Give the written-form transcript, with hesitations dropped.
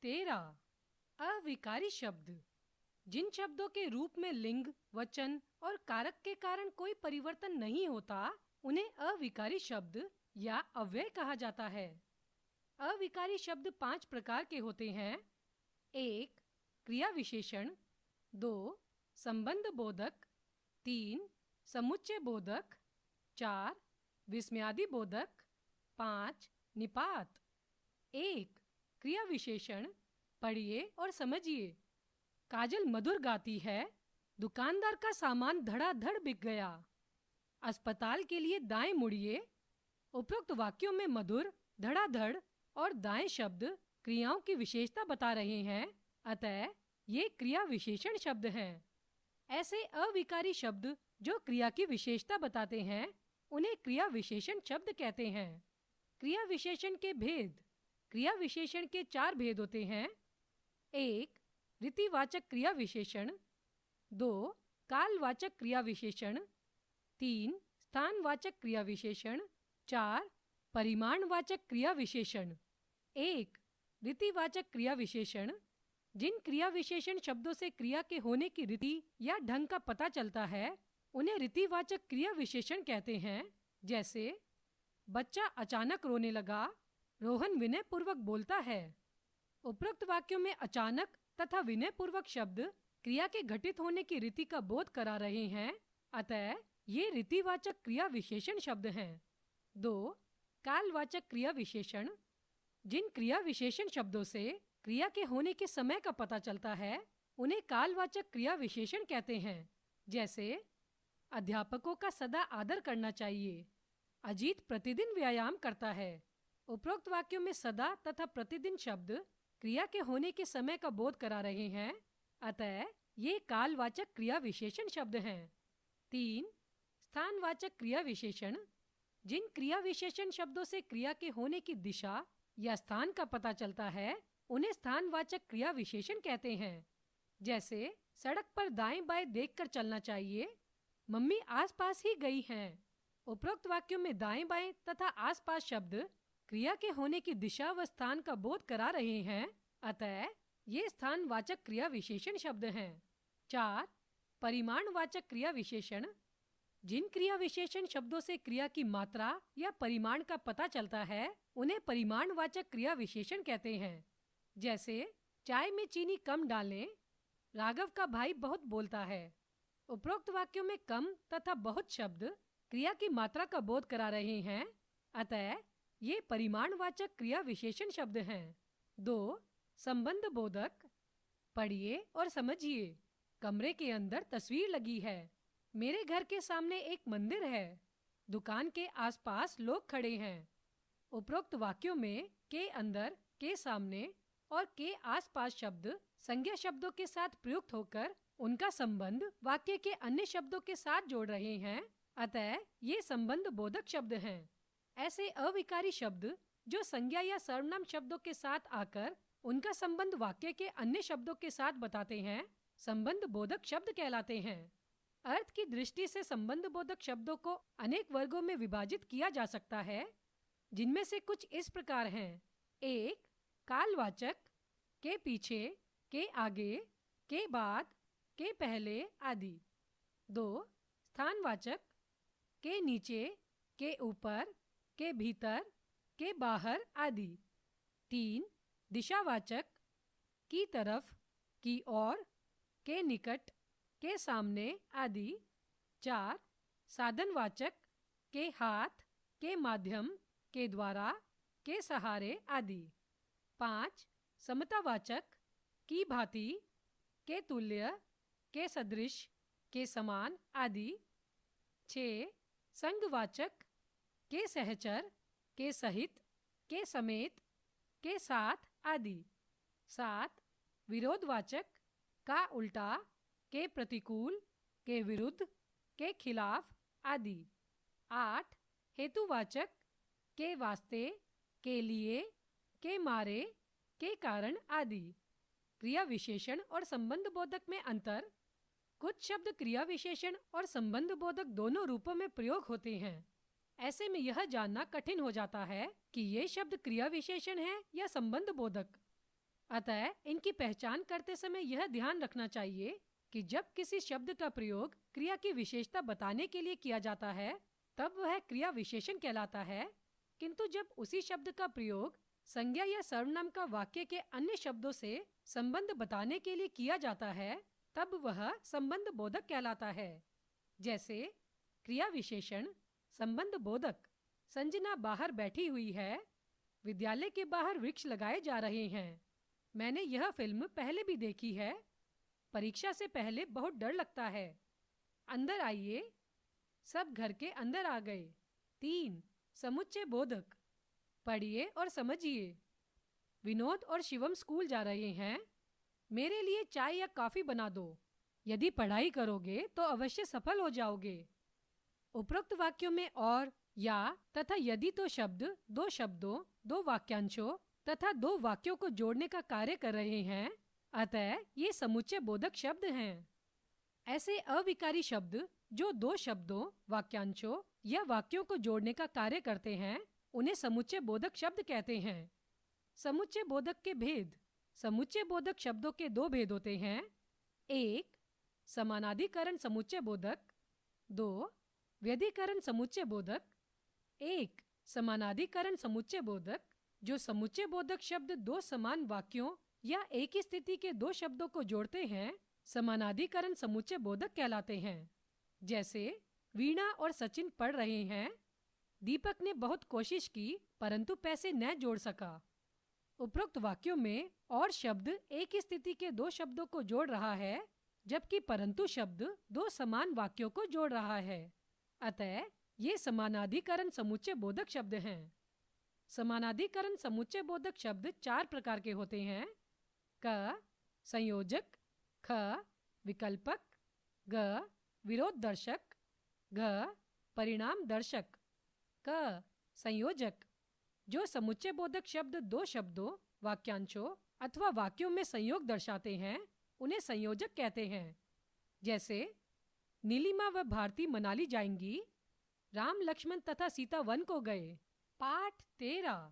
13 अविकारी शब्द। जिन शब्दों के रूप में लिंग, वचन और कारक के कारण कोई परिवर्तन नहीं होता, उन्हें अविकारी शब्द या अव्यय कहा जाता है। अविकारी शब्द 5 प्रकार के होते हैं। 1 क्रिया विशेषण, 2 संबंध बोधक, 3 समुच्चय बोधक, 4 विस्मयादि बोधक, 5 निपात। 1 क्रिया विशेषण, पढ़िए और समझिए। काजल मधुर गाती है, दुकानदार का सामान धड़ाधड़ बिक गया। अस्पताल के लिए दाएं मुड़िए। उपरोक्त वाक्यों में मधुर, धड़ाधड़ और दाएं शब्द क्रियाओं की विशेषता बता रहे हैं, अतः ये क्रिया विशेषण शब्द हैं। ऐसे अविकारी शब्द जो क्रिया की विशेषता बताते हैं, उन्हें क्रिया विशेषण शब्द कहते हैं। क्रिया विशेषण के भेद। क्रिया विशेषण के 4 भेद होते हैं। 1 रीतिवाचक क्रिया विशेषण, 2 कालवाचक क्रिया विशेषण, 3 स्थानवाचक क्रिया विशेषण, 4 परिमाणवाचक क्रिया विशेषण। 1 रीतिवाचक क्रिया विशेषण। जिन क्रिया विशेषण शब्दों से क्रिया के होने की रीति या ढंग का पता चलता है, उन्हें रीतिवाचक क्रिया विशेषण कहते हैं। जैसे बच्चा अचानक रोने लगा, रोहन विनयपूर्वक बोलता है। उपरोक्त वाक्यों में अचानक तथा विनयपूर्वक शब्द क्रिया के घटित होने की रीति का बोध करा रहे हैं, अतः ये रीतिवाचक क्रिया विशेषण शब्द हैं। 2 कालवाचक क्रिया विशेषण। जिन क्रिया विशेषण शब्दों से क्रिया के होने के समय का पता चलता है, उन्हें कालवाचक क्रिया विशेषण कहते हैं। जैसे अध्यापकों का सदा आदर करना चाहिए। अजीत प्रतिदिन व्यायाम करता है। उपरोक्त वाक्यों में सदा तथा प्रतिदिन शब्द क्रिया के होने के समय का बोध करा रहे हैं, अतः ये कालवाचक क्रिया विशेषण शब्द हैं। 3 स्थानवाचक क्रिया विशेषण। जिन क्रिया विशेषण शब्दों से क्रिया के होने की दिशा या स्थान का पता चलता है, उन्हें स्थानवाचक क्रिया विशेषण कहते हैं। जैसे सड़क पर दाएं बाएं देखकर चलना चाहिए, मम्मी आसपास ही गई हैं। उपरोक्त वाक्यों में दाएं बाएं तथा आसपास शब्द क्रिया के होने की दिशा व स्थान का बोध करा रहे हैं, अतः ये स्थानवाचक क्रिया विशेषण शब्द हैं। 4 परिमाणवाचक क्रिया विशेषण। जिन क्रिया विशेषण शब्दों से क्रिया की मात्रा या परिमाण का पता चलता है, उन्हें परिमाणवाचक क्रिया विशेषण कहते हैं। जैसे चाय में चीनी कम डालें, राघव का भाई बहुत बोलता है। उपरोक्त वाक्यों में कम तथा बहुत शब्द क्रिया की मात्रा का बोध करा रहे हैं, अतः ये परिमाणवाचक क्रिया विशेषण शब्द हैं। 2 संबंध बोधक। पढ़िए और समझिए। कमरे के अंदर तस्वीर लगी है। मेरे घर के सामने एक मंदिर है। दुकान के आसपास लोग खड़े हैं। उपरोक्त वाक्यों में के अंदर, के सामने और के आसपास शब्द संज्ञा शब्दों के साथ प्रयुक्त होकर उनका संबंध वाक्य के अन्य शब्दों के साथ जोड़ रहे हैं, अतः ये संबंध बोधक शब्द हैं। ऐसे अविकारी शब्द जो संज्ञा या सर्वनाम शब्दों के साथ आकर उनका संबंध वाक्य के अन्य शब्दों के साथ बताते हैं, संबंध बोधक शब्द कहलाते हैं। अर्थ की दृष्टि से संबंध बोधक शब्दों को अनेक वर्गों में विभाजित किया जा सकता है, जिनमें से कुछ इस प्रकार हैं। 1 कालवाचक, के पीछे, के आगे, के बाद, के पहले आदि। 2 स्थानवाचक, के नीचे, के ऊपर, के भीतर, के बाहर आदि। 3 दिशावाचक, की तरफ, की ओर, के निकट, के सामने आदि। 4 साधनवाचक, के हाथ, के माध्यम, के द्वारा, के सहारे आदि। 5 समतावाचक, की भांति, के तुल्य, के सदृश, के समान आदि। 6 संगवाचक, के सहचर, के सहित, के समेत, के साथ आदि। 7 विरोधवाचक, का उल्टा, के प्रतिकूल, के विरुद्ध, के खिलाफ आदि। 8 हेतुवाचक, के वास्ते, के लिए, के मारे, के कारण आदि। क्रिया विशेषण और संबंध बोधक में अंतर। कुछ शब्द क्रिया विशेषण और संबंध बोधक दोनों रूपों में प्रयोग होते हैं। ऐसे में यह जानना कठिन हो जाता है कि ये शब्द क्रिया विशेषण है या संबंध बोधक। अतः इनकी पहचान करते समय यह ध्यान रखना चाहिए कि जब किसी शब्द का प्रयोग क्रिया की विशेषता बताने के लिए किया जाता है तब वह क्रिया विशेषण कहलाता है, किंतु जब उसी शब्द का प्रयोग संज्ञा या सर्वनाम का वाक्य के अन्य शब्दों से संबंध बताने के लिए किया जाता है तब वह संबंध बोधक कहलाता है। जैसे क्रिया विशेषण संबंध बोधक, संजना बाहर बैठी हुई है, विद्यालय के बाहर वृक्ष लगाए जा रहे हैं, मैंने यह फिल्म पहले भी देखी है, परीक्षा से पहले बहुत डर लगता है, अंदर आइए, सब घर के अंदर आ गए। 3. समुच्चय बोधक, पढ़िए और समझिए, विनोद और शिवम स्कूल जा रहे हैं, मेरे लिए चाय या कॉफी बना दो, यदि पढ़ाई करोगे तो अवश्य सफल हो जाओगे। उपरोक्त वाक्यों में और, या तथा यदि तो शब्द दो शब्दों, दो वाक्यांशों तथा दो वाक्यों को जोड़ने का कार्य कर रहे हैं, अतः ये समुच्चय बोधक शब्द हैं। ऐसे अविकारी शब्द जो दो शब्दों, वाक्यांशों या वाक्यों को जोड़ने का कार्य करते हैं उन्हें समुच्चय बोधक शब्द कहते हैं। समुच्चय बोधक के भेद। समुच्चय बोधक शब्दों के दो भेद होते हैं। 1. समानाधिकरण समुच्चय बोधक। 2. व्यधिकरण समुच्चय बोधक। 1. समानाधिकरण समुच्चय बोधक, जो समुच्चय बोधक शब्द दो समान वाक्यों या एक ही स्थिति के दो शब्दों को जोड़ते हैं, समानाधिकरण समुच्चय बोधक कहलाते हैं। जैसे वीणा और सचिन पढ़ रहे हैं, दीपक ने बहुत कोशिश की परंतु पैसे न जोड़ सका। उपरोक्त वाक्यों में और शब्द एक ही स्थिति के दो शब्दों को जोड़ रहा है, जबकि परंतु शब्द दो समान वाक्यों को जोड़ रहा है, अतः ये समानाधिकरण समुच्चय बोधक शब्द हैं। समानाधिकरण समुच्चय बोधक शब्द 4 प्रकार के होते हैं। क. संयोजक। ख. विकल्पक। ग. विरोध दर्शक। घ. परिणाम दर्शक। क. संयोजक, जो समुच्चय बोधक शब्द दो शब्दों, वाक्यांशों अथवा वाक्यों में संयोग दर्शाते हैं उन्हें संयोजक कहते हैं। जैसे नीलिमा व भारती मनाली जाएंगी, राम लक्ष्मण तथा सीता वन को गए। पाठ 13।